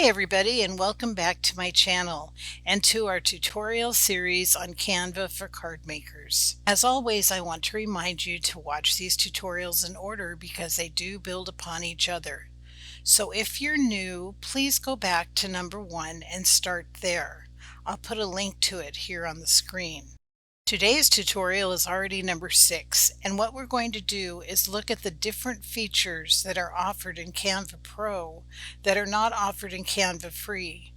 Hi everybody, and welcome back to my channel and to our tutorial series on Canva for card makers. As always, I want to remind you to watch these tutorials in order because they do build upon each other. So if you're new, please go back to number 1 and start there. I'll put a link to it here on the screen. Today's tutorial is already number 6, and what we're going to do is look at the different features that are offered in CANVA Pro that are not offered in CANVA Free.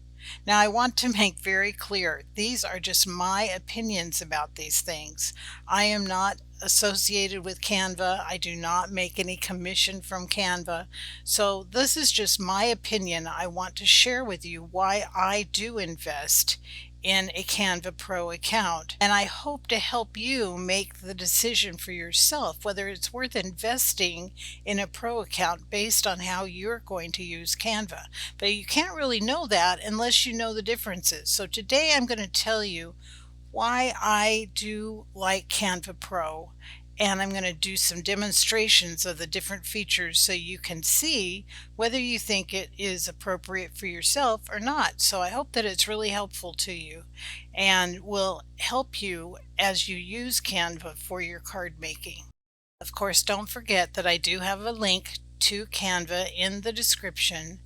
Now I want to make very clear, these are just my opinions about these things. I am not associated with Canva. I do not make any commission from Canva. So this is just my opinion. I want to share with you why I do invest in a CANVA Pro account, and I hope to help you make the decision for yourself whether it's worth investing in a Pro account based on how you're going to use Canva. But you can't really know that unless you know the differences. So today I'm going to tell you why I do like CANVA Pro, and I'm going to do some demonstrations of the different features so you can see whether you think it is appropriate for yourself or not. So I hope that it's really helpful to you and will help you as you use Canva for your card making. Of course, don't forget that I do have a link to Canva in the description.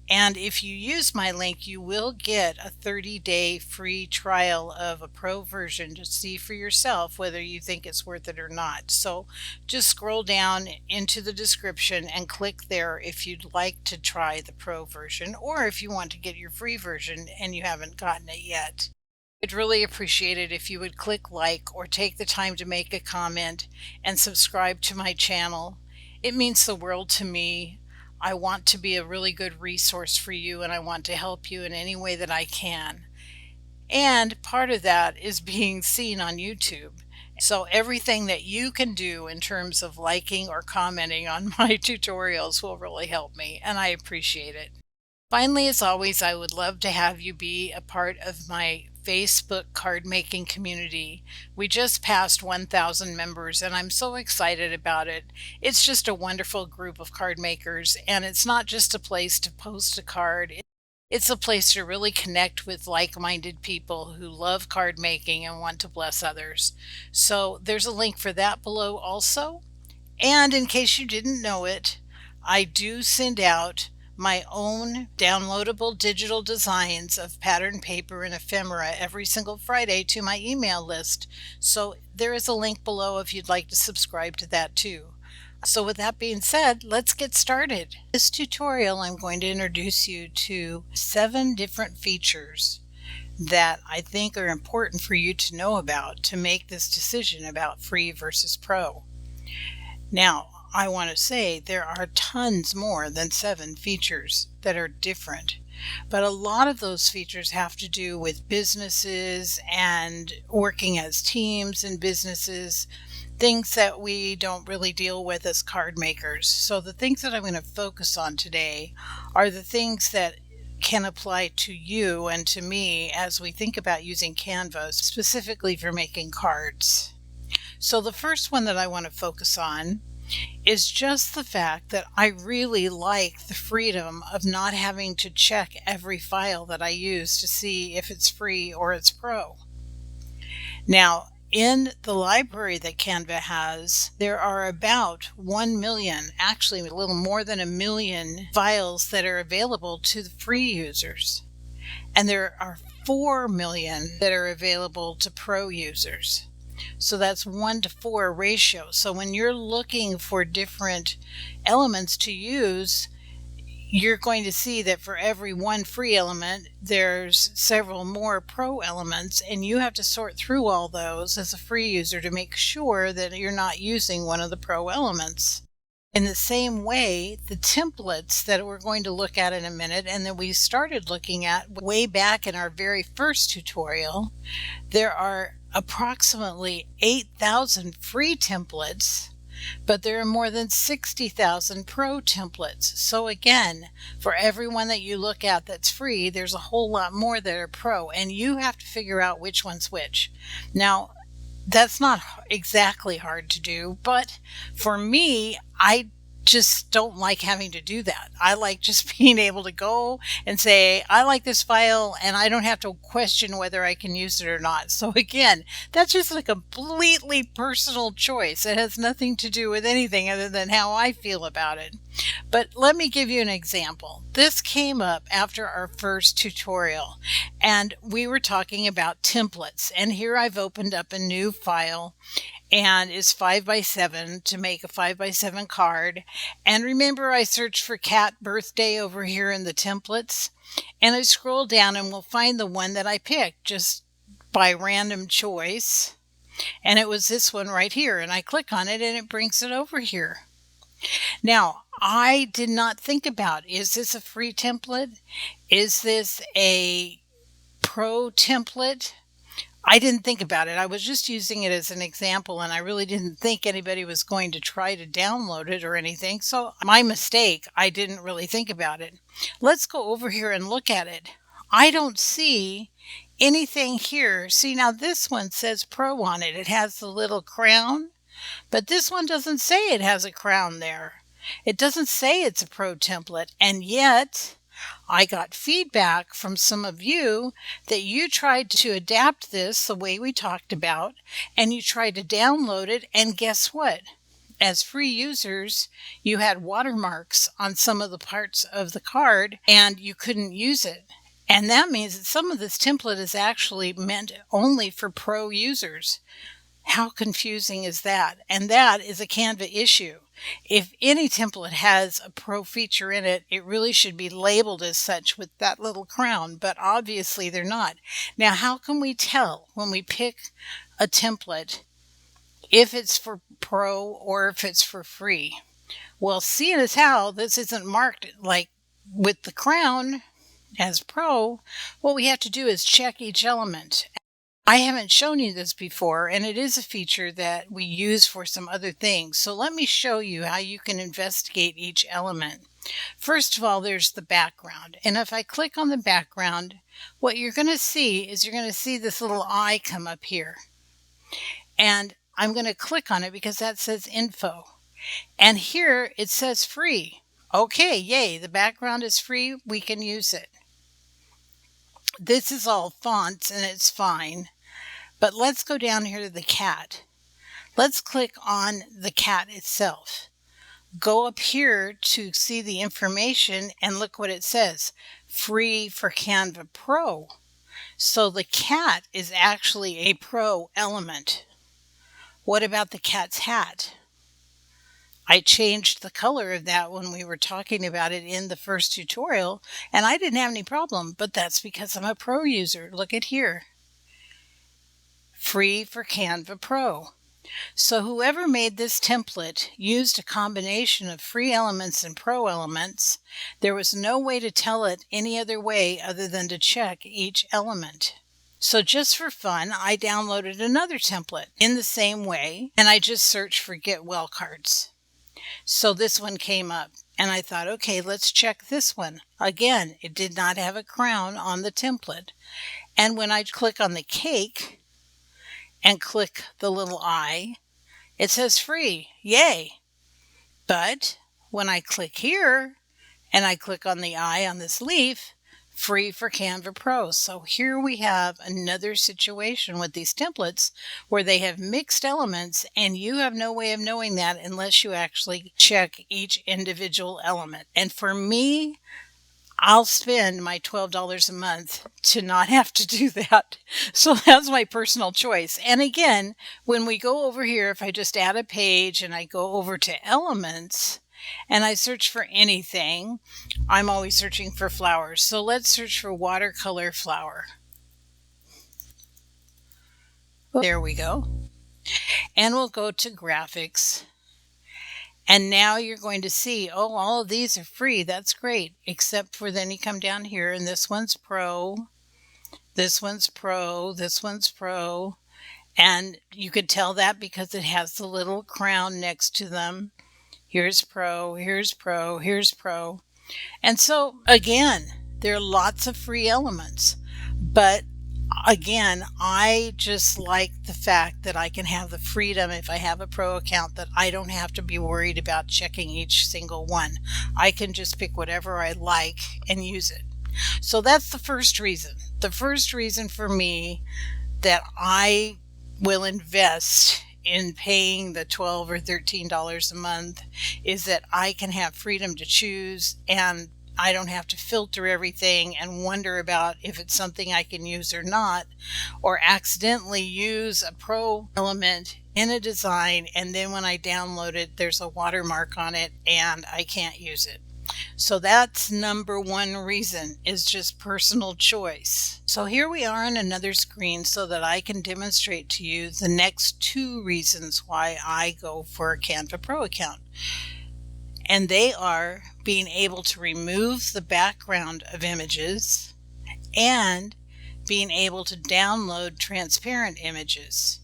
And if you use my link, you will get a 30-day free trial of a Pro version to see for yourself whether you think it's worth it or not. So just scroll down into the description and click there if you'd like to try the Pro version, or if you want to get your free version and you haven't gotten it yet. I'd really appreciate it if you would click like or take the time to make a comment and subscribe to my channel. It means the world to me. I want to be a really good resource for you, and I want to help you in any way that I can. And part of that is being seen on YouTube. So everything that you can do in terms of liking or commenting on my tutorials will really help me, and I appreciate it. Finally, as always, I would love to have you be a part of my Facebook card making community. We just passed 1,000 members and I'm so excited about it. It's just a wonderful group of card makers, and it's not just a place to post a card. It's a place to really connect with like-minded people who love card making and want to bless others. So there's a link for that below also. And in case you didn't know it, I do send out my own downloadable digital designs of pattern paper and ephemera every single Friday to my email list. So there is a link below if you'd like to subscribe to that too. So with that being said, let's get started. This tutorial, I'm going to introduce you to 7 different features that I think are important for you to know about to make this decision about free versus pro. Now, I want to say there are tons more than 7 features that are different, but a lot of those features have to do with businesses and working as teams in businesses, things that we don't really deal with as card makers. So the things that I'm going to focus on today are the things that can apply to you and to me as we think about using Canva specifically for making cards. So the first one that I want to focus on is just the fact that I really like the freedom of not having to check every file that I use to see if it's free or it's pro. Now, in the library that Canva has, there are about 1 million, actually a little more than 1 million files that are available to the free users. And there are 4 million that are available to pro users. So that's 1:4 ratio. So when you're looking for different elements to use, you're going to see that for every one free element, there's several more pro elements, and you have to sort through all those as a free user to make sure that you're not using one of the pro elements. In the same way, the templates that we're going to look at in a minute and that we started looking at way back in our very first tutorial, there are approximately 8,000 free templates, but there are more than 60,000 pro templates. So again, for every one that you look at that's free, there's a whole lot more that are pro, and you have to figure out which one's which. Now, that's not exactly hard to do, but for me, I just don't like having to do that. I like just being able to go and say, I like this file, and I don't have to question whether I can use it or not. So again, that's just a completely personal choice. It has nothing to do with anything other than how I feel about it. But let me give you an example. This came up after our first tutorial, and we were talking about templates. And here I've opened up a new file, and it's 5x7 to make a 5x7 card. And remember, I searched for cat birthday over here in the templates, and I scroll down and we'll find the one that I picked just by random choice. And it was this one right here, and I click on it and it brings it over here. Now, I did not think about, is this a free template? Is this a pro template? I didn't think about it. I was just using it as an example, and I really didn't think anybody was going to try to download it or anything. So my mistake, I didn't really think about it. Let's go over here and look at it. I don't see anything here. See, now this one says Pro on it. It has the little crown, but this one doesn't say it has a crown there. It doesn't say it's a Pro template, and yet I got feedback from some of you that you tried to adapt this the way we talked about, and you tried to download it, and guess what? As free users, you had watermarks on some of the parts of the card, and you couldn't use it. And that means that some of this template is actually meant only for pro users. How confusing is that? And that is a Canva issue. If any template has a pro feature in it, it really should be labeled as such with that little crown, but obviously they're not. Now, how can we tell when we pick a template if it's for pro or if it's for free? Well, seeing as how this isn't marked like with the crown as pro, what we have to do is check each element. I haven't shown you this before, and it is a feature that we use for some other things. So let me show you how you can investigate each element. First of all, there's the background. And if I click on the background, what you're going to see is you're going to see this little eye come up here. And I'm going to click on it because that says info. And here it says free. Okay, yay, the background is free. We can use it. This is all fonts and it's fine. But let's go down here to the cat. Let's click on the cat itself. Go up here to see the information and look what it says. Free for CANVA Pro. So the cat is actually a pro element. What about the cat's hat? I changed the color of that when we were talking about it in the first tutorial, and I didn't have any problem, but that's because I'm a pro user. Look at here. Free for CANVA Pro. So whoever made this template used a combination of free elements and pro elements. There was no way to tell it any other way other than to check each element. So just for fun, I downloaded another template in the same way, and I just searched for Get Well cards. So this one came up, and I thought, okay, let's check this one. Again, it did not have a crown on the template. And when I click on the cake and click the little eye, it says free. Yay! But when I click here and I click on the eye on this leaf, free for CANVA Pro. So here we have another situation with these templates where they have mixed elements, and you have no way of knowing that unless you actually check each individual element. And for me, I'll spend my $12 a month to not have to do that. So that's my personal choice. And again, when we go over here, if I just add a page and I go over to elements and I search for anything, I'm always searching for flowers. So let's search for watercolor flower. There we go. And we'll go to graphics. And now you're going to see, oh, all of these are free. That's great. Except for then you come down here and this one's pro, this one's pro, this one's pro. And you could tell that because it has the little crown next to them. Here's pro, here's pro, here's pro. And so again, there are lots of free elements. But Again, I just like the fact that I can have the freedom, if I have a pro account, that I don't have to be worried about checking each single one. I can just pick whatever I like and use it. So that's the first reason. The first reason for me that I will invest in paying the $12 or $13 a month is that I can have freedom to choose, and I don't have to filter everything and wonder about if it's something I can use or not, or accidentally use a pro element in a design, and then when I download it, there's a watermark on it and I can't use it. So that's number one reason, is just personal choice. So here we are on another screen so that I can demonstrate to you the next two reasons why I go for a CANVA Pro account. And they are being able to remove the background of images and being able to download transparent images.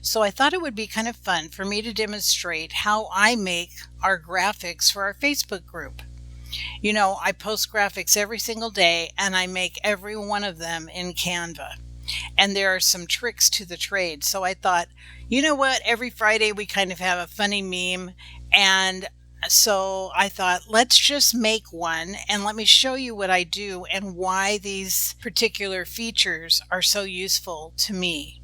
So I thought it would be kind of fun for me to demonstrate how I make our graphics for our Facebook group. You know, I post graphics every single day and I make every one of them in Canva. And there are some tricks to the trade. So I thought, you know what, every Friday we kind of have a funny meme, and so I thought, let's just make one and let me show you what I do and why these particular features are so useful to me.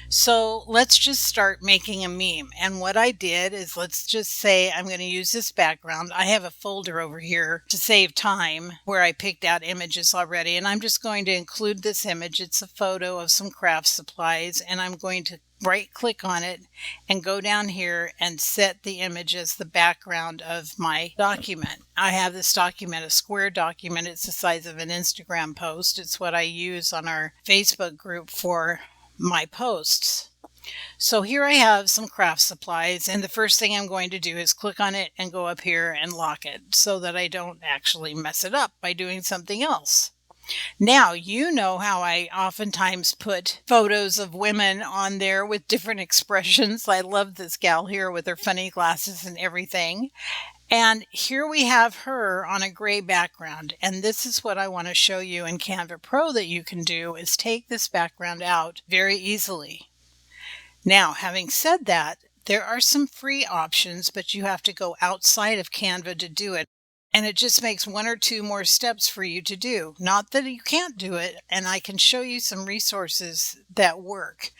So let's just start making a meme. And what I did is, let's just say I'm going to use this background. I have a folder over here to save time where I picked out images already. And I'm just going to include this image. It's a photo of some craft supplies. And I'm going to right click on it and go down here and set the image as the background of my document. I have this document, a square document. It's the size of an Instagram post. It's what I use on our Facebook group for my posts. So here I have some craft supplies, and the first thing I'm going to do is click on it and go up here and lock it so that I don't actually mess it up by doing something else. Now, you know how I oftentimes put photos of women on there with different expressions. I love this gal here with her funny glasses and everything. And here we have her on a gray background. And this is what I want to show you in CANVA Pro that you can do, is take this background out very easily. Now, having said that, there are some free options, but you have to go outside of Canva to do it. And it just makes one or two more steps for you to do. Not that you can't do it, and I can show you some resources that work.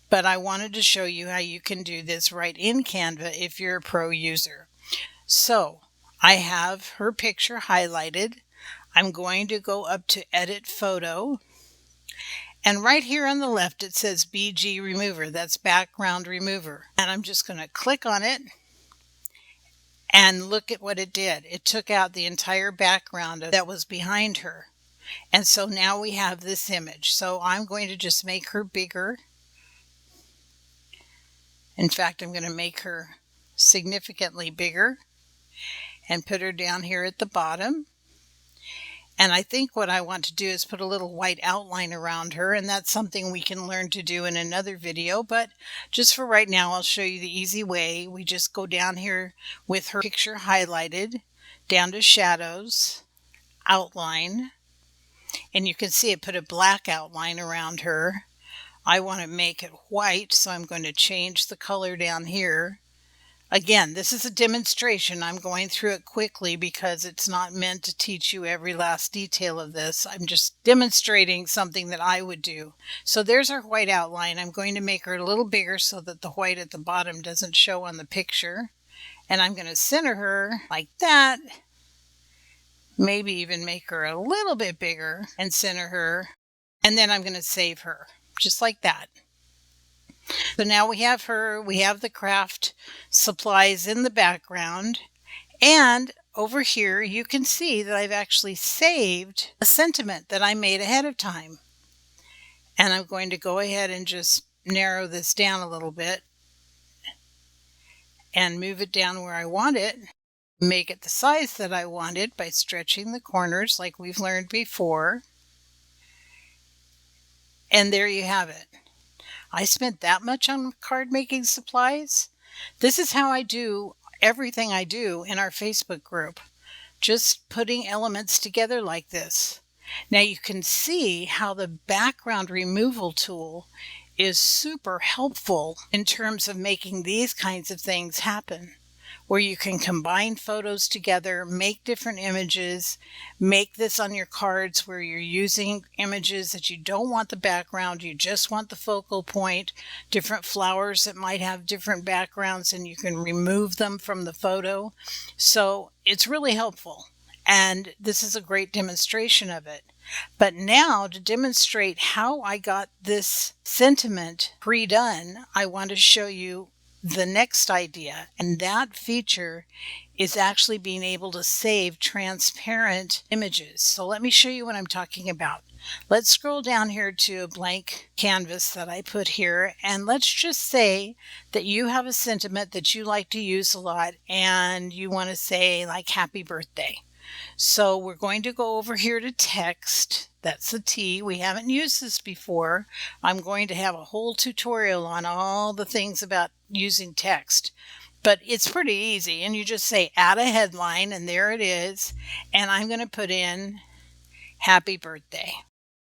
But I wanted to show you how you can do this right in Canva if you're a pro user. So I have her picture highlighted. I'm going to go up to Edit Photo. And right here on the left it says BG Remover. That's Background Remover. And I'm just going to click on it. And look at what it did. It took out the entire background that was behind her. And so now we have this image. So I'm going to just make her bigger. In fact, I'm going to make her significantly bigger and put her down here at the bottom. And I think what I want to do is put a little white outline around her, and that's something we can learn to do in another video. But just for right now, I'll show you the easy way. We just go down here with her picture highlighted, down to Shadows, Outline, and you can see it put a black outline around her. I want to make it white, so I'm going to change the color down here. Again, this is a demonstration. I'm going through it quickly because it's not meant to teach you every last detail of this. I'm just demonstrating something that I would do. So there's our white outline. I'm going to make her a little bigger so that the white at the bottom doesn't show on the picture. And I'm going to center her like that. Maybe even make her a little bit bigger and center her. And then I'm going to save her just like that. So now we have her, we have the craft supplies in the background, and over here you can see that I've actually saved a sentiment that I made ahead of time. And I'm going to go ahead and just narrow this down a little bit and move it down where I want it, make it the size that I want it by stretching the corners like we've learned before. And there you have it. I spent that much on card making supplies. This is how I do everything I do in our Facebook group. Just putting elements together like this. Now you can see how the background removal tool is super helpful in terms of making these kinds of things happen, where you can combine photos together, make different images, make this on your cards where you're using images that you don't want the background, you just want the focal point, different flowers that might have different backgrounds, and you can remove them from the photo. So it's really helpful. And this is a great demonstration of it. But now, to demonstrate how I got this sentiment pre-done, I want to show you the next idea. And that feature is actually being able to save transparent images. So let me show you what I'm talking about. Let's scroll down here to a blank canvas that I put here. And let's just say that you have a sentiment that you like to use a lot and you want to say like happy birthday. So we're going to go over here to text. That's the T. We haven't used this before. I'm going to have a whole tutorial on all the things about using text. But it's pretty easy. And you just say add a headline, and there it is. And I'm going to put in happy birthday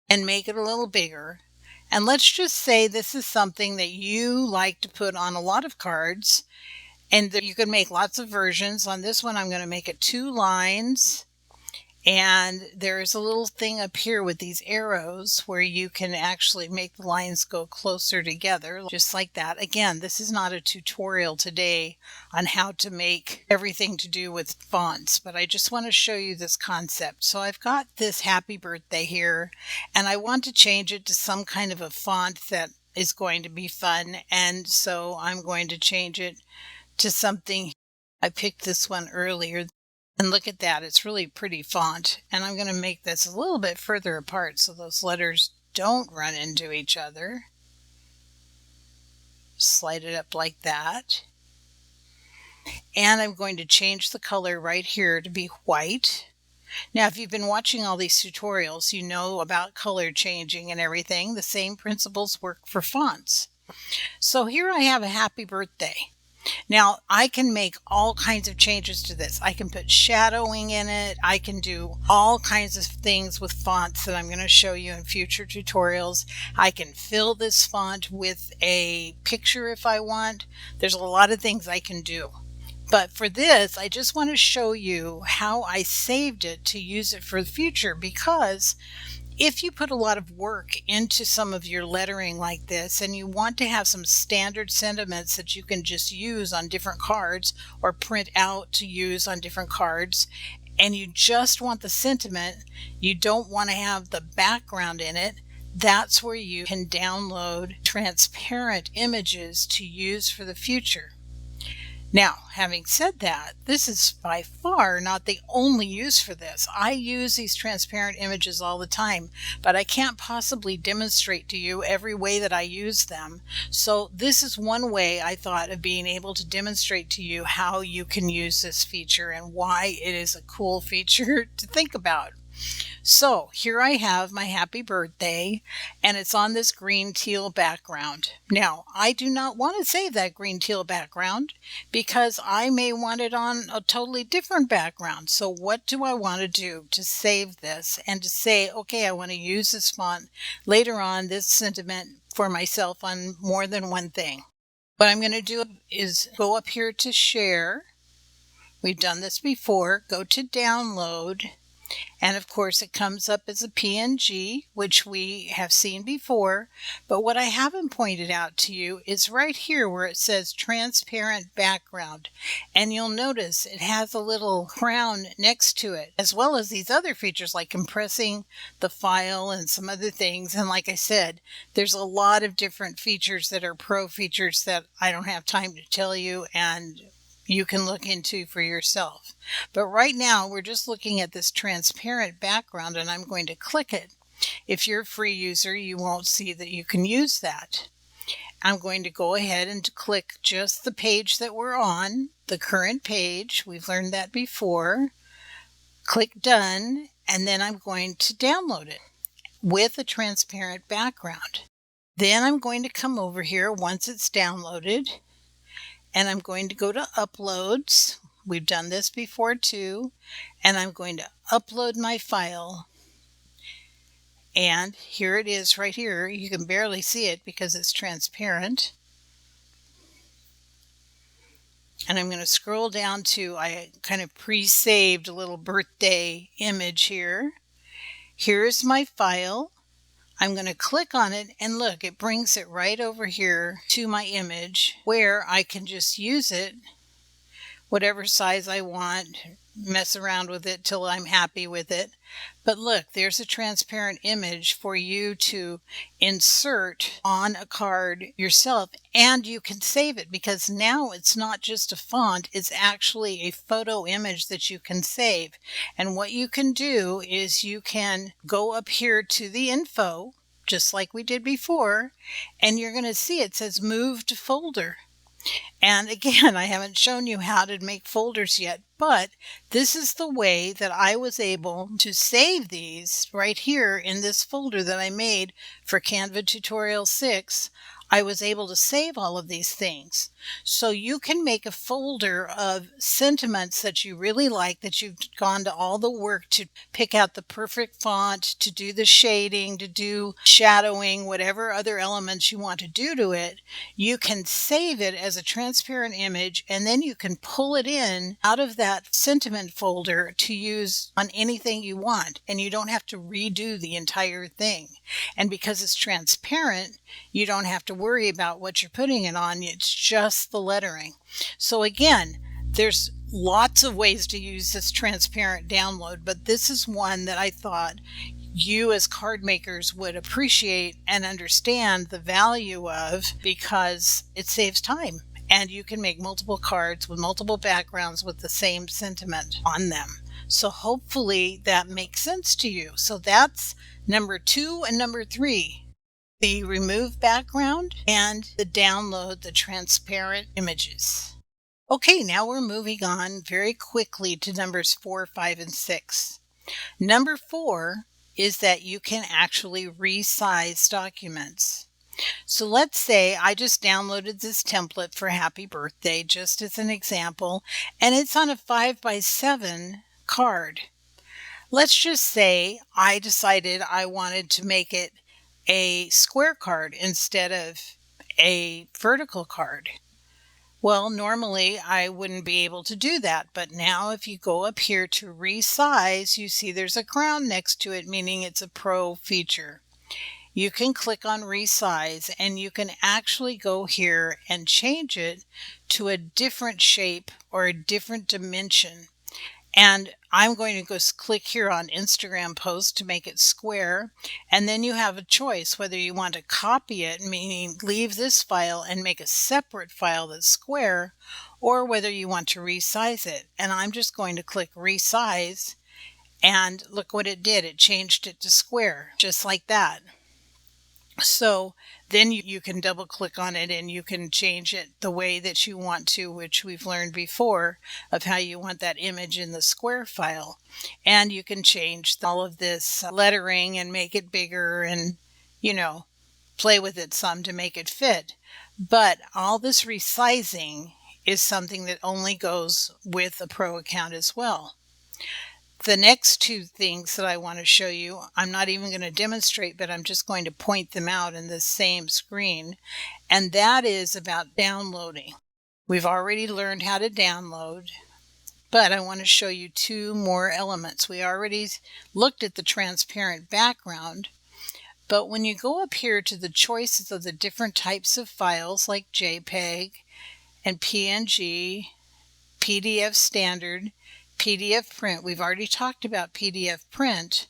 and make it a little bigger. And let's just say this is something that you like to put on a lot of cards. And you can make lots of versions. On this one, I'm going to make it 2 lines. And there's a little thing up here with these arrows where you can actually make the lines go closer together, just like that. Again, this is not a tutorial today on how to make everything to do with fonts, but I just want to show you this concept. So I've got this happy birthday here, and I want to change it to some kind of a font that is going to be fun. And so I'm going to change it to something. I picked this one earlier. And look at that, it's really pretty font. And I'm going to make this a little bit further apart so those letters don't run into each other. Slide it up like that. And I'm going to change the color right here to be white. Now, if you've been watching all these tutorials, you know about color changing and everything. The same principles work for fonts. So here I have a happy birthday. Now, I can make all kinds of changes to this. I can put shadowing in it. I can do all kinds of things with fonts that I'm going to show you in future tutorials. I can fill this font with a picture if I want. There's a lot of things I can do. But for this, I just want to show you how I saved it to use it for the future, because if you put a lot of work into some of your lettering like this and you want to have some standard sentiments that you can just use on different cards or print out to use on different cards, and you just want the sentiment, you don't want to have the background in it, that's where you can download transparent images to use for the future. Now, having said that, this is by far not the only use for this. I use these transparent images all the time, but I can't possibly demonstrate to you every way that I use them. So this is one way I thought of being able to demonstrate to you how you can use this feature and why it is a cool feature to think about. So here I have my happy birthday, and it's on this green teal background. Now, I do not want to save that green teal background because I may want it on a totally different background. So what do I want to do to save this and to say, okay, I want to use this font later on, this sentiment for myself on more than one thing? What I'm going to do is go up here to share. We've done this before. Go to download. And of course it comes up as a PNG, which we have seen before. But what I haven't pointed out to you is right here where it says transparent background. And you'll notice it has a little crown next to it, as well as these other features like compressing the file and some other things. And like I said, there's a lot of different features that are pro features that I don't have time to tell you, and you can look into for yourself. But right now we're just looking at this transparent background, and I'm going to click it. If you're a free user, you won't see that you can use that. I'm going to go ahead and click just the page that we're on, the current page. We've learned that before. Click done, and then I'm going to download it with a transparent background. Then I'm going to come over here once it's downloaded, and I'm going to go to uploads. We've done this before too. And I'm going to upload my file. And here it is right here. You can barely see it because it's transparent. And I'm going to scroll down to, I kind of pre-saved a little birthday image here. Here's my file. I'm going to click on it and look, it brings it right over here to my image where I can just use it whatever size I want, mess around with it till I'm happy with it. But look, there's a transparent image for you to insert on a card yourself, and you can save it because now it's not just a font, it's actually a photo image that you can save. And what you can do is you can go up here to the info, just like we did before, and you're going to see it says move to folder. And again, I haven't shown you how to make folders yet, but this is the way that I was able to save these right here in this folder that I made for Canva Tutorial 6. I was able to save all of these things. So you can make a folder of sentiments that you really like, that you've gone to all the work to pick out the perfect font, to do the shading, to do shadowing, whatever other elements you want to do to it. You can save it as a transparent image, and then you can pull it in out of that sentiment folder to use on anything you want, and you don't have to redo the entire thing. And because it's transparent, you don't have to worry about what you're putting it on. It's just the lettering. So again, there's lots of ways to use this transparent download, but this is one that I thought you as card makers would appreciate and understand the value of, because it saves time and you can make multiple cards with multiple backgrounds with the same sentiment on them. So hopefully that makes sense to you. So that's number 2 and number 3. The remove background and the download the transparent images. Okay, now we're moving on very quickly to numbers 4, 5, and 6. Number 4 is that you can actually resize documents. So let's say I just downloaded this template for Happy Birthday, just as an example, and it's on a 5x7 card. Let's just say I decided I wanted to make it a square card instead of a vertical card. Well, normally I wouldn't be able to do that, but now if you go up here to resize, you see there's a crown next to it, meaning it's a pro feature. You can click on resize and you can actually go here and change it to a different shape or a different dimension. And I'm going to go click here on Instagram post to make it square. And then you have a choice whether you want to copy it, meaning leave this file and make a separate file that's square, or whether you want to resize it. And I'm just going to click resize, and look what it did. It changed it to square, just like that. So then you can double click on it and you can change it the way that you want to, which we've learned before of how you want that image in the square file. And you can change all of this lettering and make it bigger and, play with it some to make it fit. But all this resizing is something that only goes with a pro account as well. The next 2 things that I want to show you, I'm not even going to demonstrate, but I'm just going to point them out in the same screen. And that is about downloading. We've already learned how to download, but I want to show you 2 more elements. We already looked at the transparent background, but when you go up here to the choices of the different types of files like JPEG and PNG, PDF standard, PDF print. We've already talked about PDF print.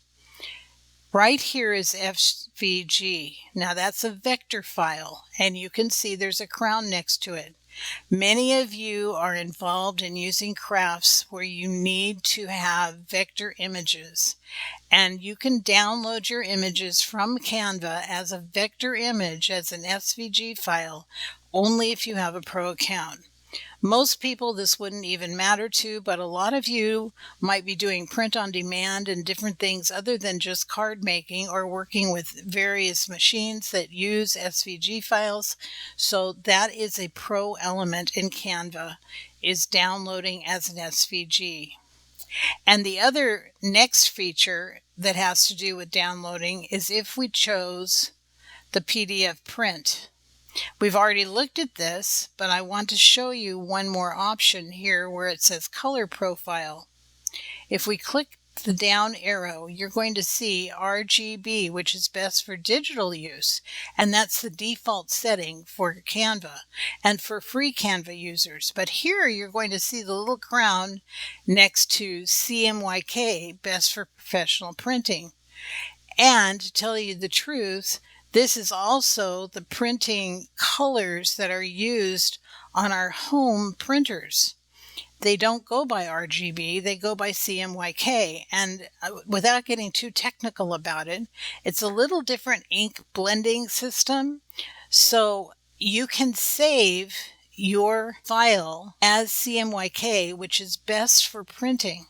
Right here is SVG. Now that's a vector file, and you can see there's a crown next to it. Many of you are involved in using crafts where you need to have vector images, and you can download your images from Canva as a vector image, as an SVG file, only if you have a pro account. Most people this wouldn't even matter to, but a lot of you might be doing print on demand and different things other than just card making, or working with various machines that use SVG files. So that is a pro element in Canva, is downloading as an SVG. And the other next feature that has to do with downloading is if we chose the PDF print. We've already looked at this, but I want to show you one more option here where it says color profile. If we click the down arrow, you're going to see RGB, which is best for digital use, and that's the default setting for Canva and for free Canva users. But here you're going to see the little crown next to CMYK, best for professional printing. And to tell you the truth, this is also the printing colors that are used on our home printers. They don't go by RGB, they go by CMYK. And without getting too technical about it, it's a little different ink blending system. So you can save your file as CMYK, which is best for printing.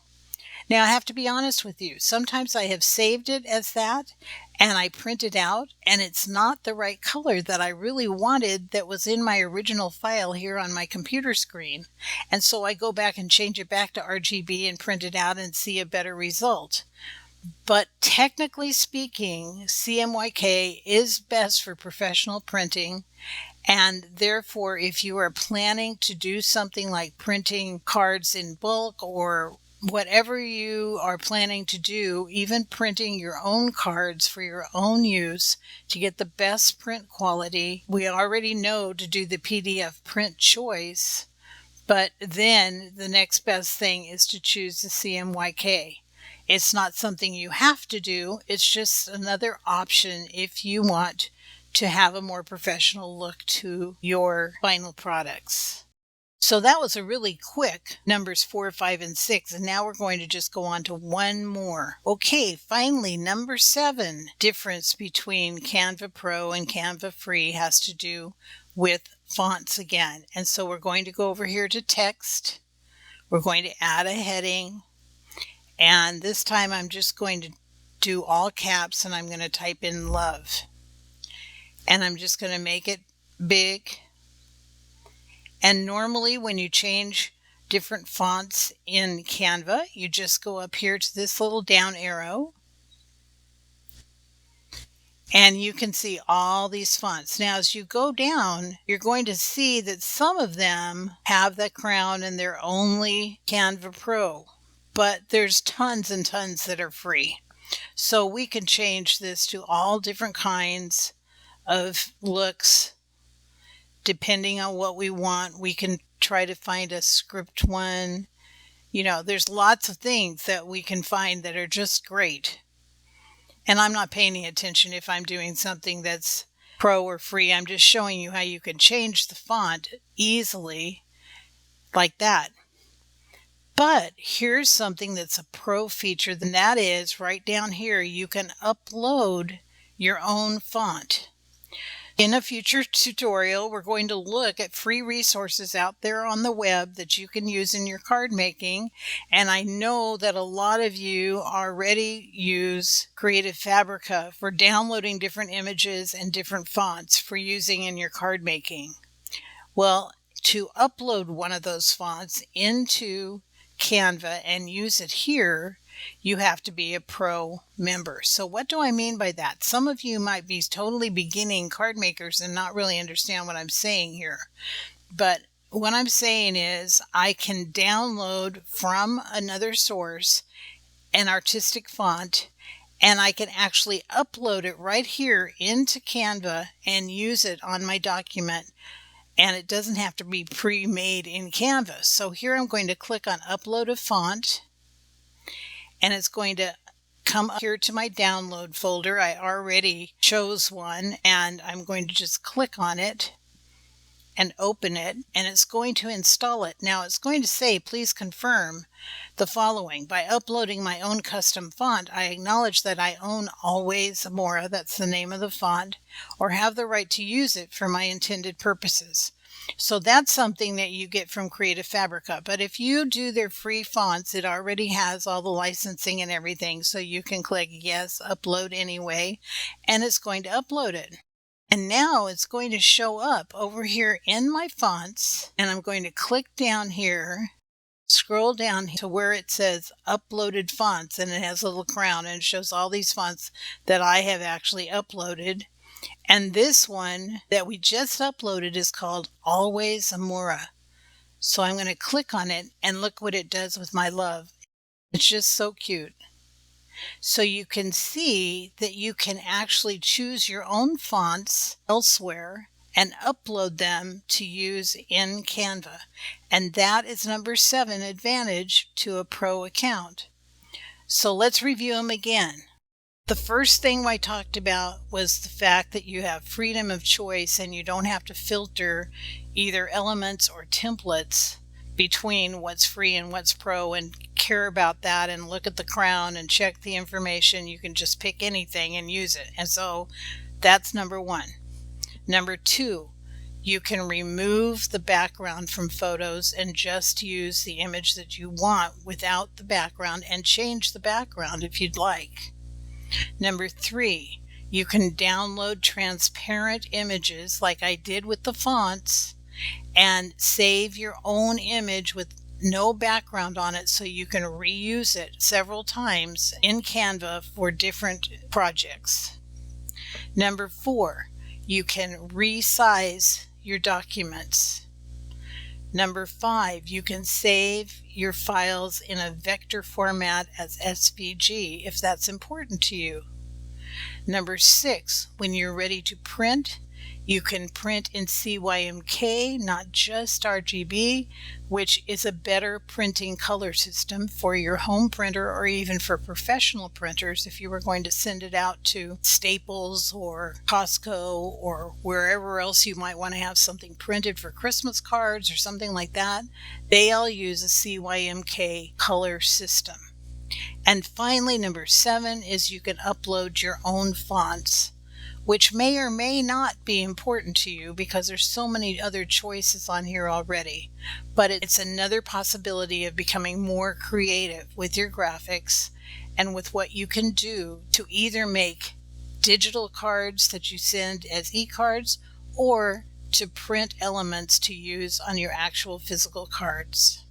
Now, I have to be honest with you. Sometimes I have saved it as that and I print it out and it's not the right color that I really wanted that was in my original file here on my computer screen. And so I go back and change it back to RGB and print it out and see a better result. But technically speaking, CMYK is best for professional printing. And therefore, if you are planning to do something like printing cards in bulk or whatever you are planning to do, even printing your own cards for your own use to get the best print quality, we already know to do the PDF print choice, but then the next best thing is to choose the CMYK. It's not something you have to do, it's just another option if you want to have a more professional look to your final products. So that was a really quick numbers 4, 5, and 6. And now we're going to just go on to one more. Okay, finally, number 7, difference between CANVA Pro and CANVA Free has to do with fonts again. And so we're going to go over here to text. We're going to add a heading. And this time I'm just going to do all caps and I'm going to type in love. And I'm just going to make it big. And normally when you change different fonts in Canva, you just go up here to this little down arrow and you can see all these fonts. Now as you go down, you're going to see that some of them have the crown and they're only CANVA Pro, but there's tons and tons that are free. So we can change this to all different kinds of looks. Depending on what we want, we can try to find a script one. You know, there's lots of things that we can find that are just great. And I'm not paying any attention if I'm doing something that's pro or free. I'm just showing you how you can change the font easily like that. But here's something that's a pro feature, and that is right down here, you can upload your own font. In a future tutorial, we're going to look at free resources out there on the web that you can use in your card making. And I know that a lot of you already use Creative Fabrica for downloading different images and different fonts for using in your card making. Well, to upload one of those fonts into Canva and use it here, you have to be a pro member. So what do I mean by that? Some of you might be totally beginning card makers and not really understand what I'm saying here. But what I'm saying is I can download from another source an artistic font and I can actually upload it right here into Canva and use it on my document. And it doesn't have to be pre-made in Canva. So here I'm going to click on Upload a Font. And it's going to come up here to my download folder. I already chose one and I'm going to just click on it and open it, and it's going to install it. Now it's going to say, please confirm the following. By uploading my own custom font, I acknowledge that I own Always Amora, that's the name of the font, or have the right to use it for my intended purposes. So that's something that you get from Creative Fabrica. But if you do their free fonts, it already has all the licensing and everything. So you can click yes, upload anyway, and it's going to upload it. And now it's going to show up over here in my fonts, and I'm going to click down here Scroll down to where it says uploaded fonts, and it has a little crown and it shows all these fonts that I have actually uploaded. And this one that we just uploaded is called Always Amora. So I'm going to click on it and look what it does with my love. It's just so cute. So you can see that you can actually choose your own fonts elsewhere and upload them to use in Canva. And that is number 7 advantage to a pro account. So let's review them again. The first thing I talked about was the fact that you have freedom of choice and you don't have to filter either elements or templates between what's free and what's pro and care about that and look at the crown and check the information. You can just pick anything and use it. And so that's number 1. Number 2, you can remove the background from photos and just use the image that you want without the background and change the background if you'd like. Number 3, you can download transparent images like I did with the fonts and save your own image with no background on it so you can reuse it several times in Canva for different projects. Number 4, you can resize your documents. Number 5, you can save your files in a vector format as SVG if that's important to you. Number 6, when you're ready to print, you can print in CMYK, not just RGB, which is a better printing color system for your home printer or even for professional printers if you were going to send it out to Staples or Costco or wherever else you might want to have something printed for Christmas cards or something like that. They all use a CMYK color system. And finally, number 7 is you can upload your own fonts, which may or may not be important to you because there's so many other choices on here already. But it's another possibility of becoming more creative with your graphics and with what you can do to either make digital cards that you send as ecards or to print elements to use on your actual physical cards.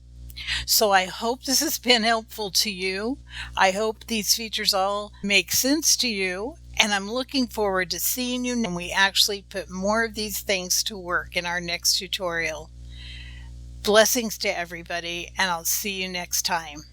So I hope this has been helpful to you. I hope these features all make sense to you. And I'm looking forward to seeing you when we actually put more of these things to work in our next tutorial. Blessings to everybody, and I'll see you next time.